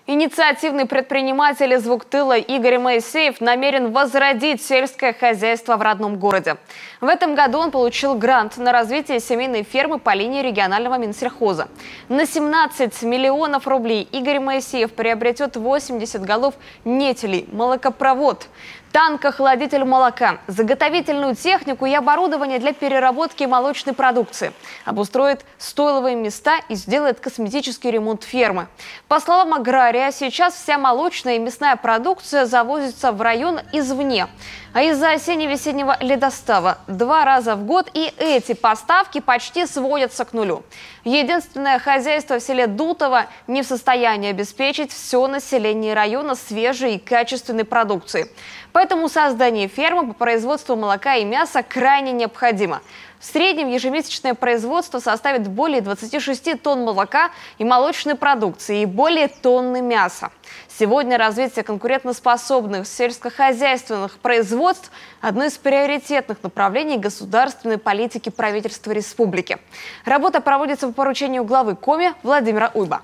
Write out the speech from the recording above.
Инициативный предприниматель из Вуктыла Игорь Моисеев намерен возродить сельское хозяйство в родном городе. В этом году он получил грант на развитие семейной фермы по линии регионального Минсельхоза. На 17 миллионов рублей Игорь Моисеев приобретет 80 голов нетелей, молокопровод, танкохладитель молока, заготовительную технику и оборудование для переработки молочной продукции, обустроит стойловые места и сделает косметический ремонт фермы. По словам агрария, сейчас вся молочная и мясная продукция завозится в район извне. А из-за осенне-весеннего ледостава 2 раза в год и эти поставки почти сводятся к нулю. Единственное хозяйство в селе Дутово не в состоянии обеспечить все население района свежей и качественной продукцией. Поэтому создание фермы по производству молока и мяса крайне необходимо. В среднем ежемесячное производство составит более 26 тонн молока и молочной продукции и более тонны мяса. Сегодня развитие конкурентоспособных сельскохозяйственных производств – одно из приоритетных направлений государственной политики правительства республики. Работа проводится по поручению главы Коми Владимира Уйба.